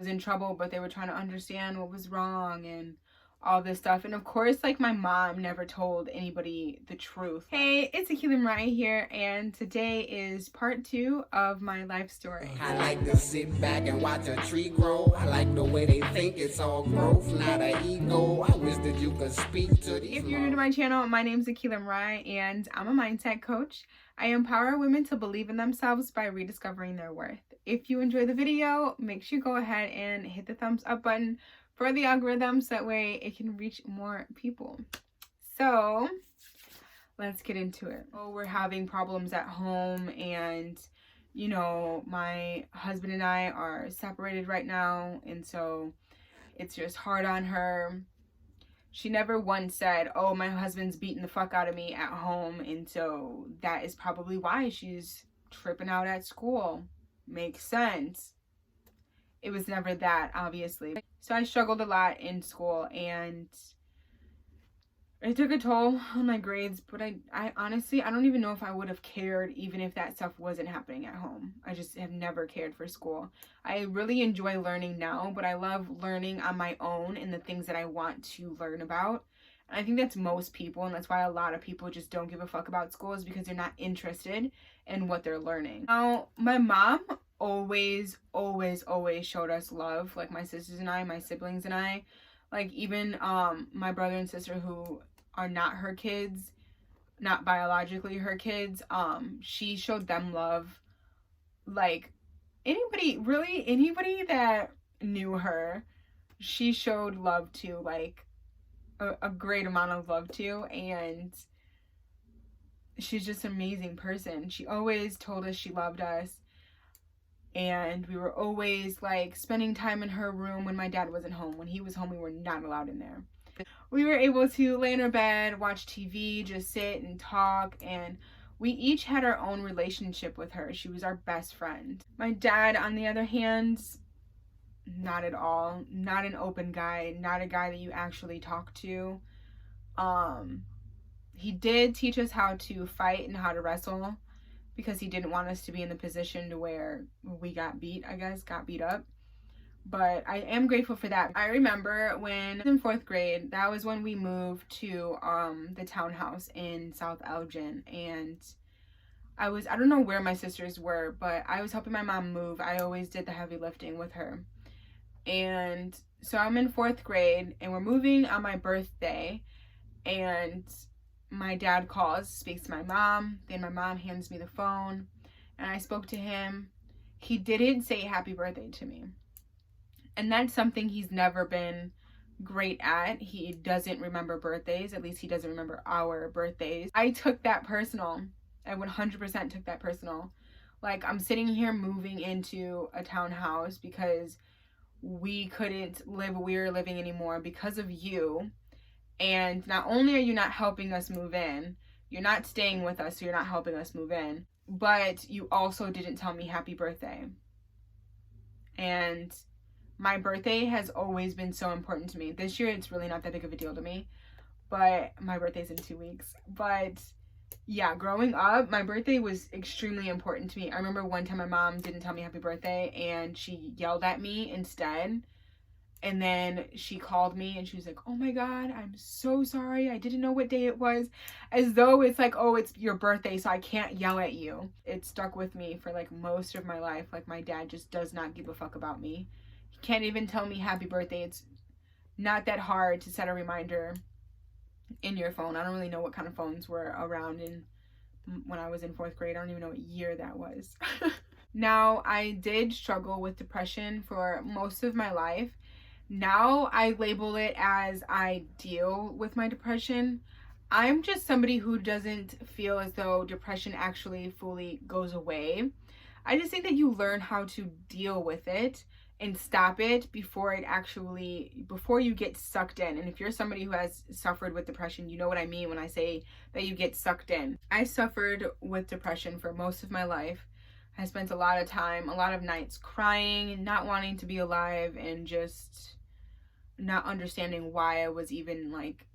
was in trouble, but they were trying to understand what was wrong and all this stuff. And of course, like, my mom never told anybody the truth. Hey, it's Aquila Mariyah here, and today is part 2 of my life story. I like to sit back and watch a tree grow. I like the way they think it's all growth, not an ego. I wish that you could speak to these. If you're new to my channel, my name is Aquila Mariyah, and I'm a mindset coach. I empower women to believe in themselves by rediscovering their worth. If you enjoy the video, make sure you go ahead and hit the thumbs up button for the algorithms, that way it can reach more people. So let's get into it. Oh, we're having problems at home, and you know, my husband and I are separated right now, and so it's just hard on her. She never once said, oh, my husband's beating the fuck out of me at home, and so that is probably why she's tripping out at school. Makes sense. It was never that, obviously. So I struggled a lot in school, and it took a toll on my grades, but I honestly, I don't even know if I would have cared even if that stuff wasn't happening at home. I just have never cared for school. I really enjoy learning now, but I love learning on my own and the things that I want to learn about. And I think that's most people, and that's why a lot of people just don't give a fuck about school, is because they're not interested in what they're learning. Now, my mom always showed us love, like my sisters and I, my siblings and I. Like, even my brother and sister who are not her kids, not biologically her kids, she showed them love. Like, anybody that knew her, she showed love to, like a great amount of love to. And she's just an amazing person. She always told us she loved us, and we were always like spending time in her room when my dad wasn't home. When he was home, we were not allowed in there. We were able to lay in our bed, watch TV, just sit and talk, and we each had our own relationship with her. She was our best friend. My dad, on the other hand, not at all. Not an open guy, not a guy that you actually talk to. He did teach us how to fight and how to wrestle, because he didn't want us to be in the position to where we got beat up. But I am grateful for that. I remember when I was in 4th grade, that was when we moved to the townhouse in South Elgin, and I don't know where my sisters were, but I was helping my mom move. I always did the heavy lifting with her. And so I'm in 4th grade, and we're moving on my birthday, and my dad calls, speaks to my mom, then my mom hands me the phone, and I spoke to him. He didn't say happy birthday to me. And that's something he's never been great at. He doesn't remember birthdays. At least he doesn't remember our birthdays. I took that personal. I 100% took that personal. Like, I'm sitting here moving into a townhouse because we couldn't live where we were living anymore because of you. And not only are you not helping us move in, you're not staying with us, so you're not helping us move in, but you also didn't tell me happy birthday. And my birthday has always been so important to me. This year, it's really not that big of a deal to me, but my birthday's in 2 weeks. But yeah, growing up, my birthday was extremely important to me. I remember one time my mom didn't tell me happy birthday, and she yelled at me instead. And then she called me and she was like, oh my God, I'm so sorry. I didn't know what day it was. As though it's like, oh, it's your birthday, so I can't yell at you. It stuck with me for like most of my life. Like, my dad just does not give a fuck about me. He can't even tell me happy birthday. It's not that hard to set a reminder in your phone. I don't really know what kind of phones were around when I was in 4th grade. I don't even know what year that was. Now, I did struggle with depression for most of my life. Now I label it as I deal with my depression. I'm just somebody who doesn't feel as though depression actually fully goes away. I just think that you learn how to deal with it and stop it before you get sucked in. And if you're somebody who has suffered with depression, you know what I mean when I say that you get sucked in. I suffered with depression for most of my life. I spent a lot of time, a lot of nights crying, not wanting to be alive, and just not understanding why I was even like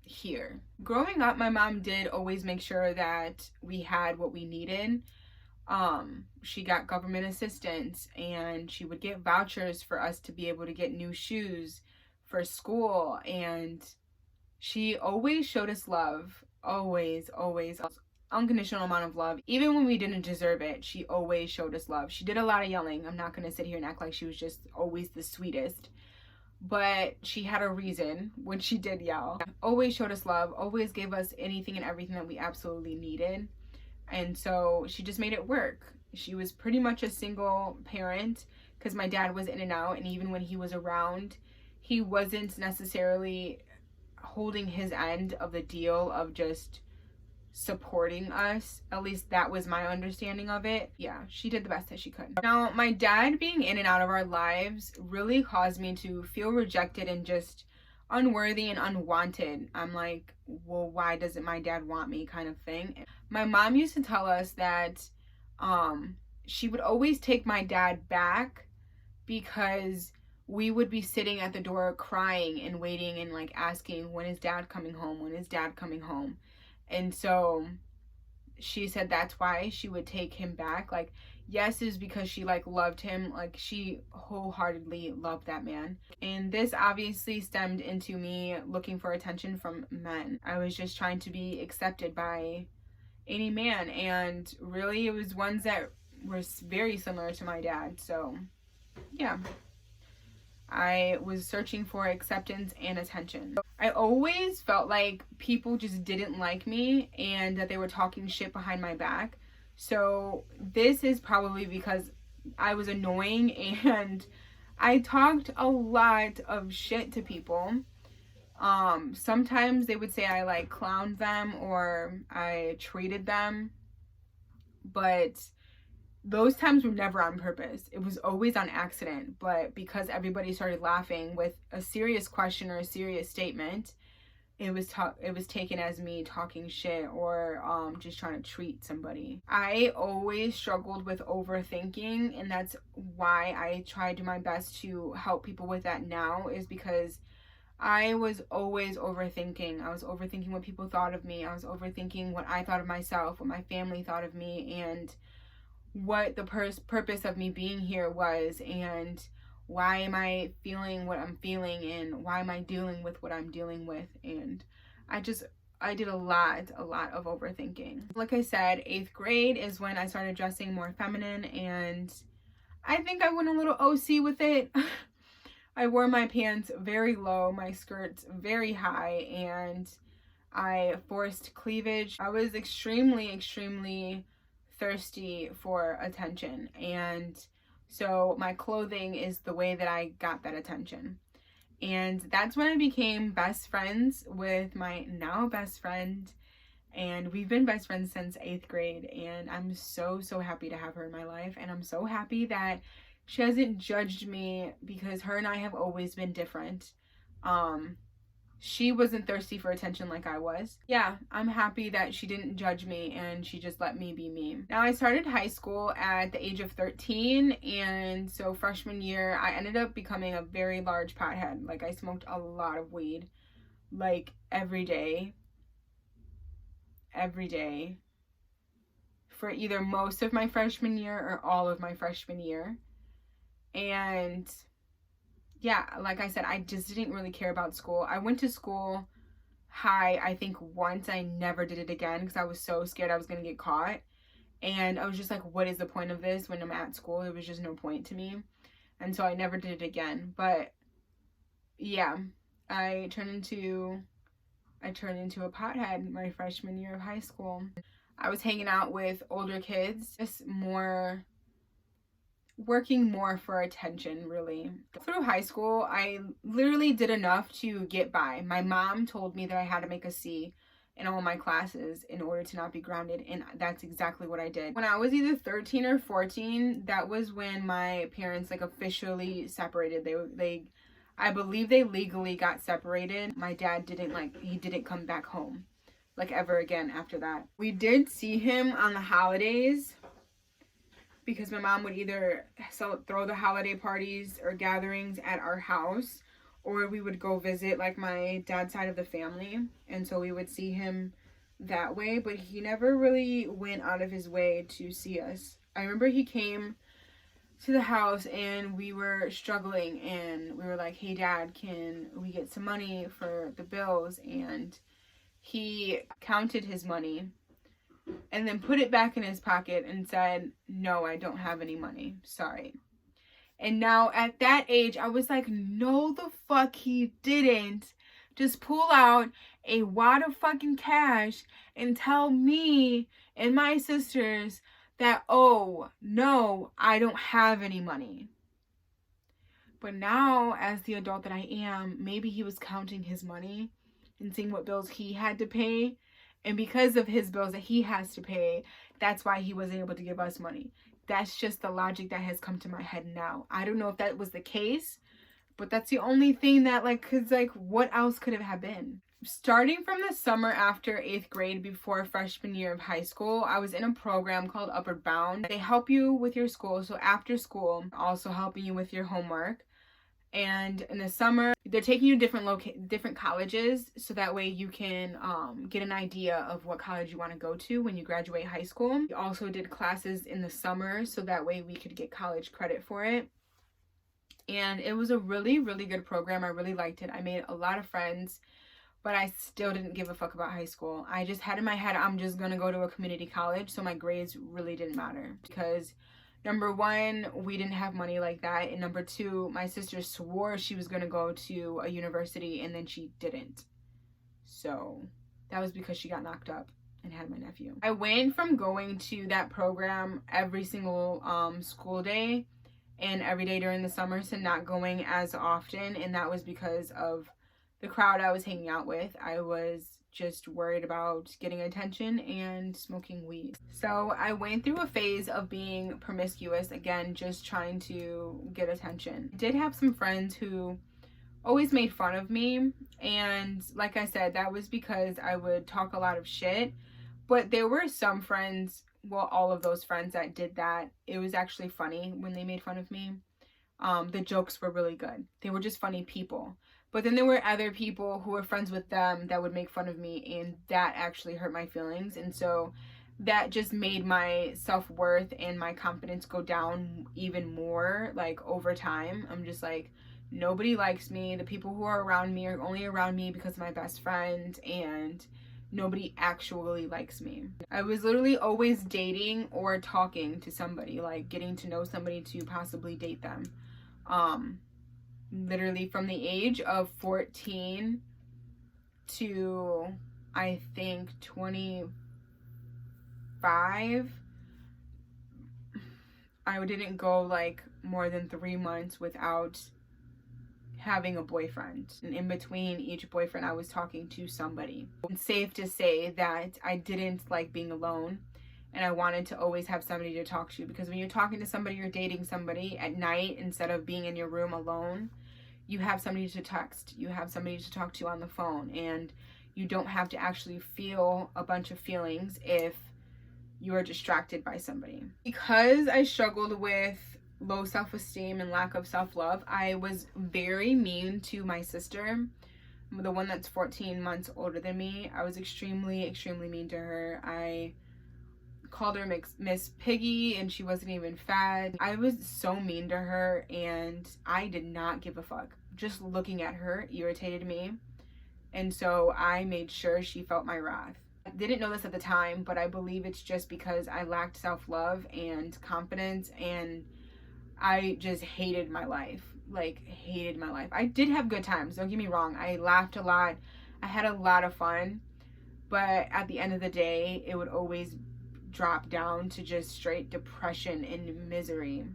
here. Growing up, my mom did always make sure that we had what we needed. She got government assistance, and she would get vouchers for us to be able to get new shoes for school. And she always showed us love. Always, always. Unconditional amount of love. Even when we didn't deserve it, she always showed us love. She did a lot of yelling. I'm not going to sit here and act like she was just always the sweetest. But she had a reason when she did yell. Always showed us love. Always gave us anything and everything that we absolutely needed. And so she just made it work. She was pretty much a single parent because my dad was in and out. And even when he was around, he wasn't necessarily holding his end of the deal of just supporting us. At least that was my understanding of it. Yeah, she did the best that she could. Now, my dad being in and out of our lives really caused me to feel rejected and just unworthy and unwanted. I'm like, well, why doesn't my dad want me, kind of thing. My mom used to tell us that she would always take my dad back because we would be sitting at the door crying and waiting and like asking, when is dad coming home? When is dad coming home? And so she said that's why she would take him back. Like, yes, is because she like loved him. Like, she wholeheartedly loved that man. And this obviously stemmed into me looking for attention from men. I was just trying to be accepted by any man, and really it was ones that were very similar to my dad. So yeah, I was searching for acceptance and attention. I always felt like people just didn't like me and that they were talking shit behind my back. So this is probably because I was annoying and I talked a lot of shit to people. Sometimes they would say I like clowned them or I treated them, but those times were never on purpose. It was always on accident. But because everybody started laughing with a serious question or a serious statement, it was taken as me talking shit or just trying to treat somebody. I always struggled with overthinking, and that's why I try to do my best to help people with that now, is because I was always overthinking. I was overthinking what people thought of me. I was overthinking what I thought of myself, what my family thought of me, and what the purpose of me being here was, and why am I feeling what I'm feeling, and why am I dealing with what I'm dealing with. And I did a lot of overthinking. Like I said, 8th grade is when I started dressing more feminine, and I think I went a little OC with it. I wore my pants very low, my skirts very high, and I forced cleavage. I was extremely thirsty for attention, and so my clothing is the way that I got that attention. And that's when I became best friends with my now best friend, and we've been best friends since 8th grade, and I'm so happy to have her in my life. And I'm so happy that she hasn't judged me, because her and I have always been different. She wasn't thirsty for attention like I was. Yeah, I'm happy that she didn't judge me and she just let me be me. Now, I started high school at the age of 13, and so freshman year, I ended up becoming a very large pothead. Like, I smoked a lot of weed, like every day, for either most of my freshman year or all of my freshman year. And yeah, like I said, I just didn't really care about school. I went to school high, I think once. I never did it again because I was so scared I was going to get caught. And I was just like, what is the point of this when I'm at school? There was just no point to me. And so I never did it again. But yeah, I turned into a pothead my freshman year of high school. I was hanging out with older kids, just working more for attention, really. Through high school, I literally did enough to get by. My mom told me that I had to make a C in all my classes in order to not be grounded, and that's exactly what I did. When I was either 13 or 14, that was when my parents like officially separated. I believe they legally got separated. My dad didn't come back home like ever again after that. We did see him on the holidays, because my mom would either throw the holiday parties or gatherings at our house, or we would go visit like my dad's side of the family. And so we would see him that way, but he never really went out of his way to see us. I remember he came to the house and we were struggling and we were like, hey dad, can we get some money for the bills? And he counted his money and then put it back in his pocket and said, no, I don't have any money, sorry. And now at that age, I was like, no the fuck he didn't just pull out a wad of fucking cash and tell me and my sisters that, oh, no, I don't have any money. But now, as the adult that I am, maybe he was counting his money and seeing what bills he had to pay. And because of his bills that he has to pay, that's why he wasn't able to give us money. That's just the logic that has come to my head now. I don't know if that was the case, but that's the only thing that, like, because, like, what else could it have been? Starting from the summer after 8th grade, before freshman year of high school, I was in a program called Upward Bound. They help you with your school, so after school, also helping you with your homework. And in the summer, they're taking you to different colleges, so that way you can get an idea of what college you want to go to when you graduate high school. We also did classes in the summer, so that way we could get college credit for it. And it was a really, really good program. I really liked it. I made a lot of friends, but I still didn't give a fuck about high school. I just had in my head, I'm just going to go to a community college, so my grades really didn't matter. Because number one, we didn't have money like that. And number two, my sister swore she was going to go to a university and then she didn't. So that was because she got knocked up and had my nephew. I went from going to that program every single school day and every day during the summer to not going as often. And that was because of the crowd I was hanging out with. I was just worried about getting attention and smoking weed. So I went through a phase of being promiscuous, again, just trying to get attention. I did have some friends who always made fun of me, and like I said, that was because I would talk a lot of shit. But there were some friends, well, all of those friends that did that, it was actually funny when they made fun of me. The jokes were really good. They were just funny people. But then there were other people who were friends with them that would make fun of me, and that actually hurt my feelings. And so that just made my self-worth and my confidence go down even more, like, over time. I'm just like, nobody likes me. The people who are around me are only around me because of my best friend, and nobody actually likes me. I was literally always dating or talking to somebody, like getting to know somebody to possibly date them. Literally from the age of 14 to I think 25, I didn't go like more than 3 months without having a boyfriend. And in between each boyfriend, I was talking to somebody. It's safe to say that I didn't like being alone, and I wanted to always have somebody to talk to, because when you're talking to somebody, you're dating somebody at night instead of being in your room alone, you have somebody to text, you have somebody to talk to on the phone, and you don't have to actually feel a bunch of feelings if you are distracted by somebody. Because I struggled with low self-esteem and lack of self-love, I was very mean to my sister, the one that's 14 months older than me. I was extremely, extremely mean to her. I called her Miss Piggy, and she wasn't even fat. I was so mean to her, and I did not give a fuck. Just looking at her irritated me, and so I made sure she felt my wrath. I didn't know this at the time, but I believe it's just because I lacked self-love and confidence, and I just hated my life. Like, hated my life. I did have good times, don't get me wrong. I laughed a lot. I had a lot of fun. But at the end of the day, it would always drop down to just straight depression and misery.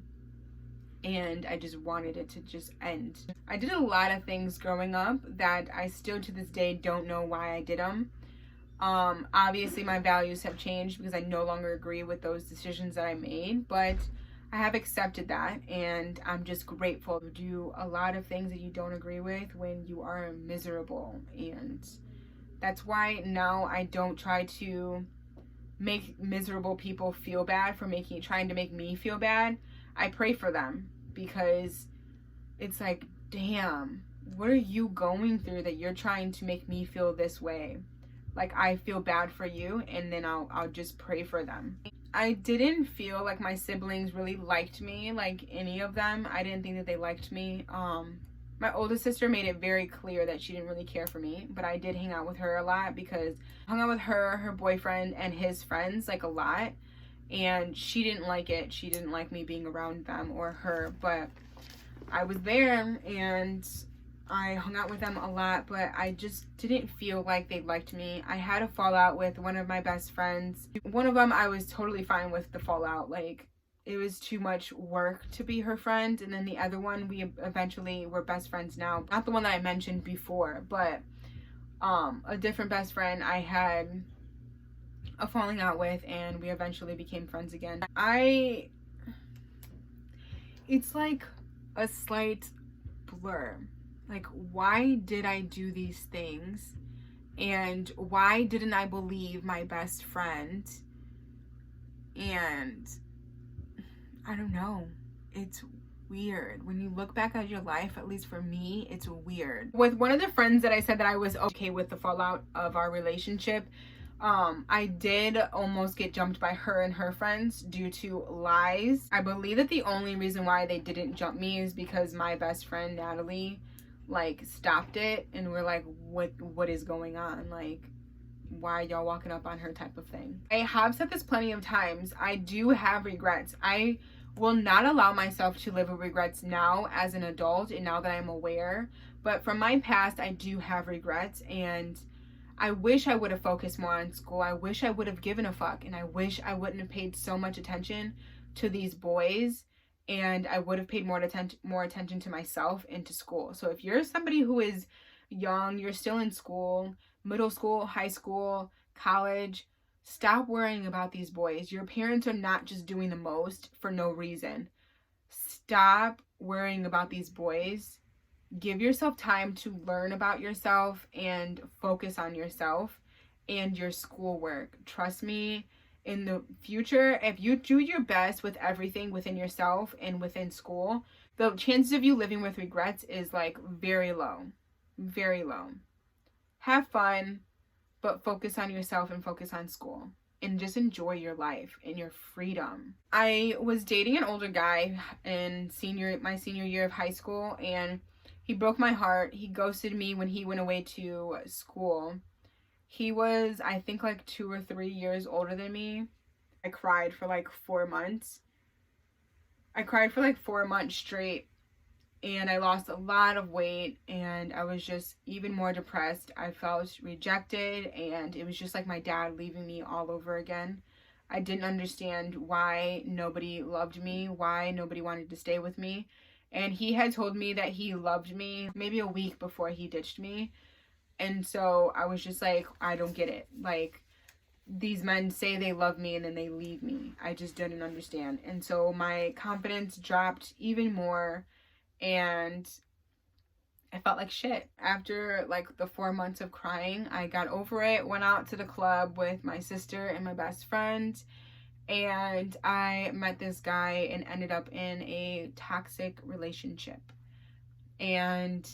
And I just wanted it to just end. I did a lot of things growing up that I still to this day don't know why I did them. Obviously my values have changed because I no longer agree with those decisions that I made, but I have accepted that, and I'm just grateful to do a lot of things that you don't agree with when you are miserable. And that's why now I don't try to make miserable people feel bad for trying to make me feel bad. I pray for them, because it's like, damn, what are you going through that you're trying to make me feel this way? Like, I feel bad for you, and then I'll just pray for them. I didn't feel like my siblings really liked me, like any of them. I didn't think that they liked me. My oldest sister made it very clear that she didn't really care for me, but I did hang out with her a lot because I hung out with her boyfriend, and his friends like a lot, and she didn't like it. She didn't like me being around them or her, but I was there and I hung out with them a lot, but I just didn't feel like they liked me. I had a fallout with one of my best friends. One of them, I was totally fine with the fallout. Like, it was too much work to be her friend. And then the other one, we eventually were best friends now. Not the one that I mentioned before, but a different best friend I had a falling out with, and we eventually became friends again. It's like a slight blur. Like, why did I do these things? And why didn't I believe my best friend? And I don't know. It's weird. When you look back at your life, at least for me, it's weird. With one of the friends that I said that I was okay with the fallout of our relationship, I did almost get jumped by her and her friends due to lies. I believe that the only reason why they didn't jump me is because my best friend Natalie like stopped it, and we're like, what is going on? Like, why y'all walking up on her type of thing. I have said this plenty of times. I do have regrets. I will not allow myself to live with regrets now as an adult and now that I'm aware. But from my past, I do have regrets, and I wish I would have focused more on school. I wish I would have given a fuck, and I wish I wouldn't have paid so much attention to these boys, and I would have paid more attention to myself and to school. So if you're somebody who is young, you're still in school, middle school, high school, college, stop worrying about these boys. Your parents are not just doing the most for no reason. Stop worrying about these boys. Give yourself time to learn about yourself and focus on yourself and your schoolwork. Trust me, in the future, if you do your best with everything within yourself and within school, the chances of you living with regrets is like very low. Very low. Have fun, but focus on yourself and focus on school. And just enjoy your life and your freedom. I was dating an older guy in my senior year of high school, and he broke my heart. He ghosted me when he went away to school. He was, I think, like 2 or 3 years older than me. I cried for like 4 months. I cried for like 4 months straight, and I lost a lot of weight, and I was just even more depressed. I felt rejected, and it was just like my dad leaving me all over again. I didn't understand why nobody loved me, why nobody wanted to stay with me. And he had told me that he loved me maybe a week before he ditched me. And so I was just like, I don't get it. Like, these men say they love me and then they leave me. I just didn't understand. And so my confidence dropped even more, and I felt like shit. After like the 4 months of crying, I got over it, went out to the club with my sister and my best friend, and I met this guy and ended up in a toxic relationship. And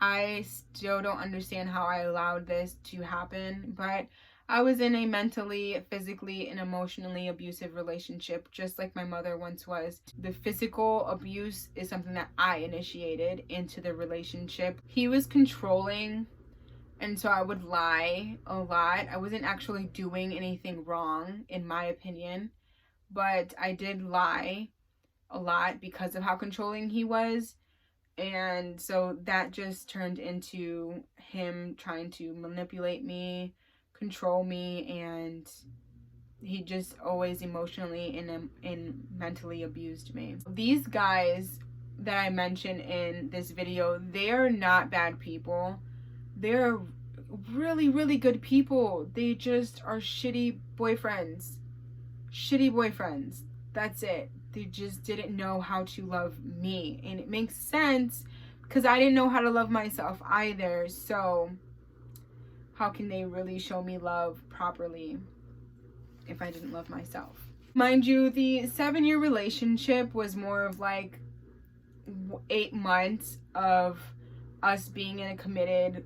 I still don't understand how I allowed this to happen, but I was in a mentally, physically, and emotionally abusive relationship, just like my mother once was. The physical abuse is something that I initiated into the relationship. He was controlling, and so I would lie a lot. I wasn't actually doing anything wrong, in my opinion, but I did lie a lot because of how controlling he was. And so that just turned into him trying to manipulate me, control me, and he just always emotionally and mentally abused me. These guys that I mentioned in this video, they are not bad people. They're really, really good people. They just are shitty boyfriends. Shitty boyfriends. That's it. They just didn't know how to love me. And it makes sense because I didn't know how to love myself either. So how can they really show me love properly if I didn't love myself? Mind you, the 7-year relationship was more of like 8 months of us being in a committed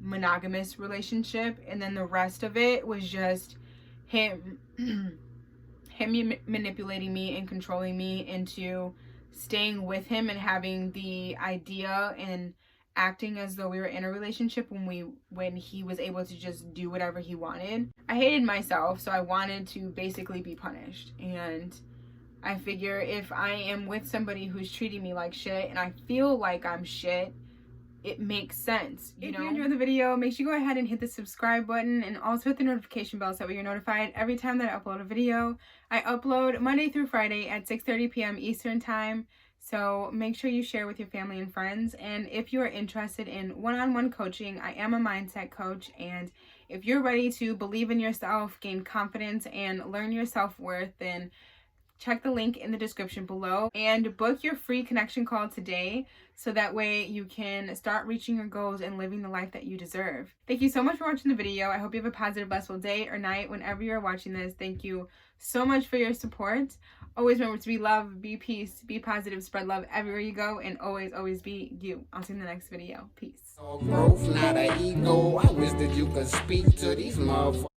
monogamous relationship, and then the rest of it was just him manipulating me and controlling me into staying with him and having the idea and acting as though we were in a relationship when he was able to just do whatever he wanted. I hated myself, so I wanted to basically be punished. And I figure if I am with somebody who's treating me like shit and I feel like I'm shit, it makes sense. If you enjoyed the video, make sure you go ahead and hit the subscribe button and also hit the notification bell so that way you're notified every time that I upload a video. I upload Monday through Friday at 6:30 p.m. Eastern time. So make sure you share with your family and friends. And if you are interested in one-on-one coaching, I am a mindset coach. And if you're ready to believe in yourself, gain confidence, and learn your self-worth, then check the link in the description below and book your free connection call today so that way you can start reaching your goals and living the life that you deserve. Thank you so much for watching the video. I hope you have a positive, blissful day or night whenever you're watching this. Thank you so much for your support. Always remember to be love, be peace, be positive, spread love everywhere you go, and always, always be you. I'll see you in the next video. Peace. Growth, not an ego. I wish that you could speak to these motherfuckers.